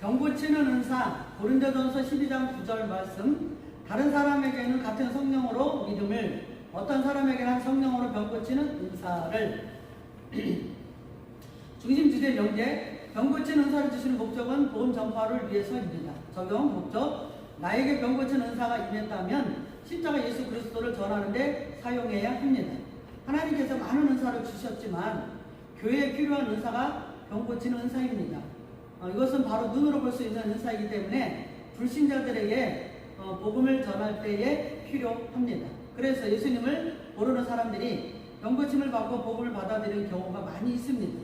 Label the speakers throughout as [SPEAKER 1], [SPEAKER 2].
[SPEAKER 1] 병 고치는 은사, 고린도전서 12장 9절 말씀. 다른 사람에게는 같은 성령으로 믿음을, 어떤 사람에게는 성령으로 병 고치는 은사를. 중심 주제 명제. 병 고치는 은사를 주시는 목적은 복음 전파를 위해서입니다. 적용 목적. 나에게 병 고치는 은사가 임했다면 십자가 예수 그리스도를 전하는 데 사용해야 합니다. 하나님께서 많은 은사를 주셨지만 교회에 필요한 은사가 병 고치는 은사입니다. 이것은 바로 눈으로 볼 수 있는 은사이기 때문에 불신자들에게 복음을 전할 때에 필요합니다. 그래서 예수님을 모르는 사람들이 병 고침을 받고 복음을 받아들이는 경우가 많이 있습니다.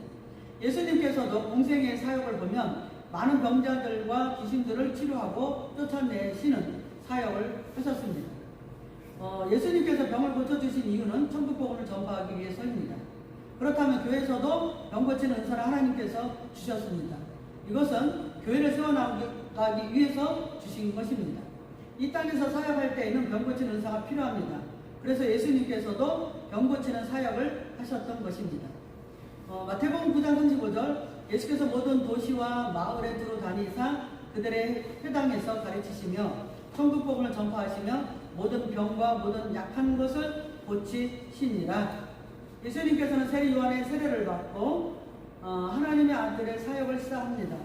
[SPEAKER 1] 예수님께서도 공생의 사역을 보면 많은 병자들과 귀신들을 치료하고 쫓아내시는 사역을 하셨습니다. 예수님께서 병을 고쳐주신 이유는 천국 복음을 전파하기 위해서입니다. 그렇다면 교회에서도 병 고치는 은사를 하나님께서 주셨습니다. 이것은 교회를 세워나가기 위해서 주신 것입니다. 이 땅에서 사역할 때에는 병 고치는 은사가 필요합니다. 그래서 예수님께서도 병 고치는 사역을 하셨던 것입니다. 마태복음 9장 35절, 예수께서 모든 도시와 마을에 두루 다니사 그들의 회당에서 가르치시며 천국 복음을 전파하시며 모든 병과 모든 약한 것을 고치시니라. 예수님께서는 세례 요한의 세례를 받고 하나님의 아들의 사역을 시작합니다.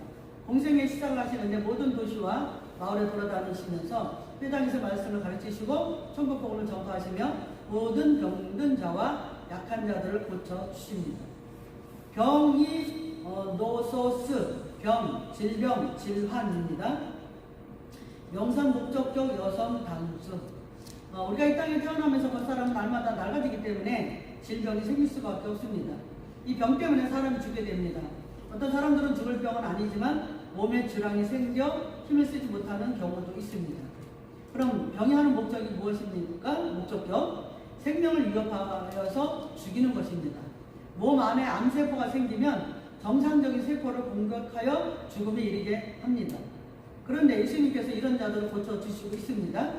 [SPEAKER 1] 공생의 시작을 하시는데 모든 도시와 마을에 돌아다니시면서 회당에서 말씀을 가르치시고 천국 복음을 전파하시며 모든 병든 자와 약한 자들을 고쳐주십니다. 병이 노소스, 병, 질병, 질환입니다. 명사 목적격 여성 단수. 우리가 이 땅에 태어나면서 그 사람은 날마다 낡아지기 때문에 질병이 생길 수밖에 없습니다. 이 병 때문에 사람이 죽게 됩니다. 어떤 사람들은 죽을 병은 아니지만 몸에 질환이 생겨 힘을 쓰지 못하는 경우도 있습니다. 그럼 병이 하는 목적이 무엇입니까? 목적격. 생명을 위협하여서 죽이는 것입니다. 몸 안에 암세포가 생기면 정상적인 세포를 공격하여 죽음에 이르게 합니다. 그런데 예수님께서 이런 자들을 고쳐주시고 있습니다.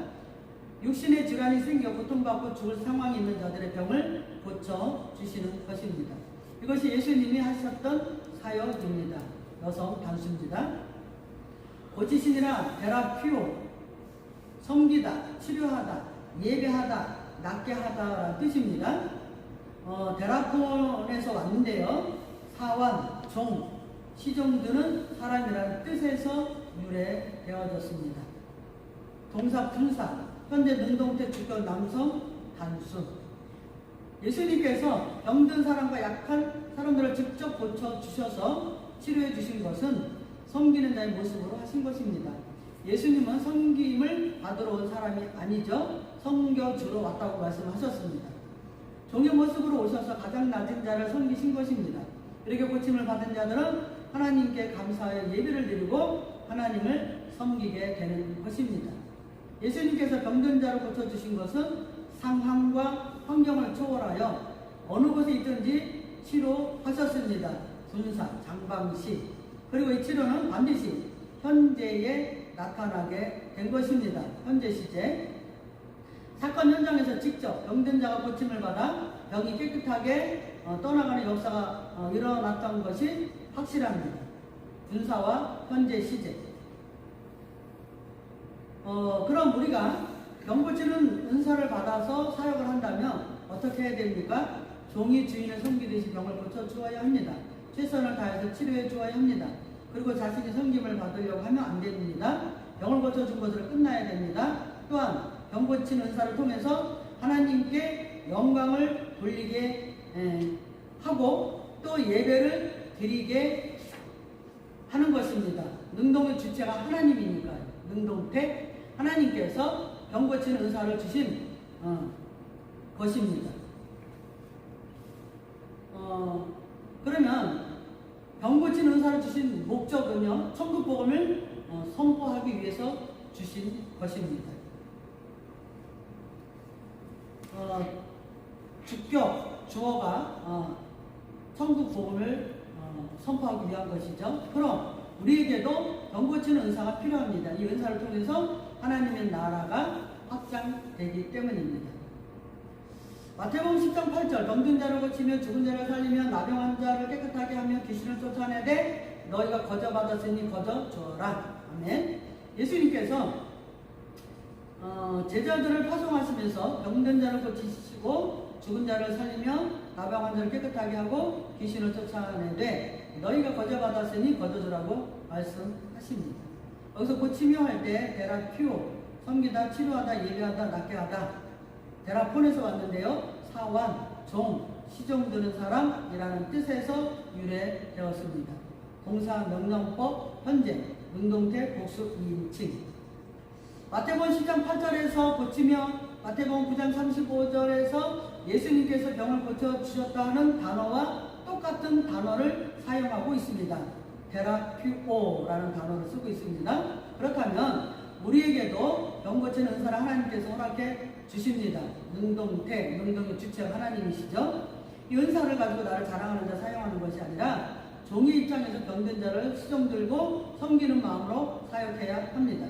[SPEAKER 1] 육신의 질환이 생겨 고통받고 죽을 상황이 있는 자들의 병을 고쳐주시는 것입니다. 이것이 예수님이 하셨던 사역입니다. 여성 단수입니다. 고치시니라 테라피오, 섬기다, 치료하다, 예배하다, 낫게 하다라는 뜻입니다. 데라폰에서 왔는데요. 사원, 종, 시종드는 사람이라는 뜻에서 유래되어졌습니다. 동사 품사, 현재 능동태 주격 남성 단수. 예수님께서 병든 사람과 약한 사람들을 직접 고쳐주셔서 치료해 주신 것은 섬기는 자의 모습으로 하신 것입니다. 예수님은 섬김을 받으러 온 사람이 아니죠. 섬겨주러 왔다고 말씀하셨습니다. 종의 모습으로 오셔서 가장 낮은 자를 섬기신 것입니다. 이렇게 고침을 받은 자들은 하나님께 감사하여 예배를 드리고 하나님을 섬기게 되는 것입니다. 예수님께서 병든 자를 고쳐주신 것은 상황과 환경을 초월하여 어느 곳에 있든지 치료하셨습니다. 분사, 장방시. 그리고 이 치료는 반드시 현재에 나타나게 된 것입니다. 현재 시제. 사건 현장에서 직접 병든 자가 고침을 받아 병이 깨끗하게 떠나가는 역사가 일어났던 것이 확실합니다. 분사와 현재 시제. 그럼 우리가 병 고치는 은사를 받아서 사역을 한다면 어떻게 해야 됩니까? 종이 주인을 섬기듯이 병을 고쳐 주어야 합니다. 최선을 다해서 치료해 주어야 합니다. 그리고 자신이 섬김을 받으려고 하면 안 됩니다. 병을 고쳐준 것으로 끝나야 됩니다. 또한 병 고치는 은사를 통해서 하나님께 영광을 돌리게 하고 또 예배를 드리게 하는 것입니다. 능동의 주체가 하나님이니까요. 능동태 하나님께서 병 고치는 은사를 주신 것입니다. 그러면 병 고치는 은사를 주신 목적은요, 천국 복음을 선포하기 위해서 주신 것입니다. 주격, 주어가 천국 복음을 선포하기 위한 것이죠. 그럼 우리에게도 병 고치는 은사가 필요합니다. 이 은사를 통해서 하나님의 나라가 확장되기 때문입니다. 마태복음 10장 8절 병든 자를 고치며 죽은 자를 살리며 나병한 자를 깨끗하게 하며 귀신을 쫓아내되 너희가 거저받았으니 거저 주어라. 아멘. 예수님께서 제자들을 파송하시면서 병든 자를 고치시고 죽은 자를 살리며 나병한 자를 깨끗하게 하고 귀신을 쫓아내되 너희가 거저받았으니 거저주라고 말씀하십니다. 여기서 고치며 할 때 데라큐오, 섬기다, 치료하다, 예배하다, 낫게 하다, 데라폰에서 왔는데요. 사완, 종, 시종 드는 사람이라는 뜻에서 유래되었습니다. 동사 명령법, 현재, 능동태, 복수, 2인칭. 마태복음 10장 8절에서 고치며 마태복음 9장 35절에서 예수님께서 병을 고쳐주셨다는 단어와 똑같은 단어를 사용하고 있습니다. 데라큐오라는 단어를 쓰고 있습니다. 그렇다면 우리에게도 병 고치는 은사를 하나님께서 허락해 주십니다. 능동태, 능동의 주체가 하나님이시죠. 이 은사를 가지고 나를 자랑하는 자 사용하는 것이 아니라 종의 입장에서 병든 자를 시종 들고 섬기는 마음으로 사역해야 합니다.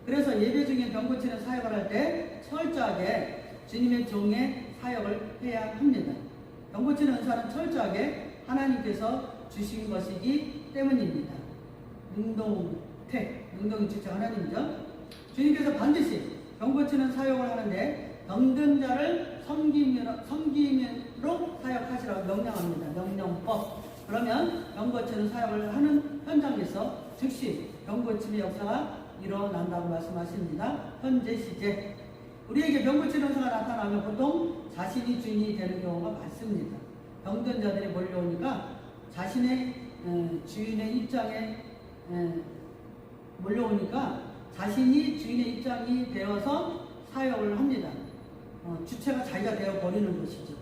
[SPEAKER 1] 그래서 예배 중에 병 고치는 사역을 할 때 철저하게 주님의 종의 사역을 해야 합니다. 병 고치는 은사는 철저하게 하나님께서 주신 것이기 때문입니다. 능동태, 능동의 주체가 하나님이죠. 주님께서 반드시 병 고치는 사역을 하는데 병든 자를 섬김으로 사역하시라고 명령합니다. 명령법. 그러면 병 고치는 사역을 하는 현장에서 즉시 병 고침의 역사가 일어난다고 말씀하십니다. 현재 시제. 우리에게 병 고치는 은사가 나타나면 보통 자신이 주인이 되는 경우가 많습니다. 병든 자들이 몰려오니까 자신의 주인의 입장에 몰려오니까 자신이 주인의 입장이 되어서 사역을 합니다. 주체가 자기가 되어 버리는 것이죠.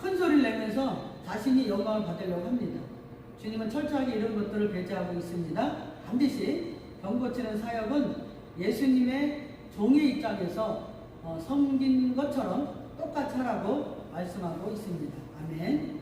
[SPEAKER 1] 큰 소리를 내면서 자신이 영광을 받으려고 합니다. 주님은 철저하게 이런 것들을 배제하고 있습니다. 반드시 병 고치는 사역은 예수님의 종의 입장에서 섬긴 것처럼 똑같이 하라고 말씀하고 있습니다. 아멘.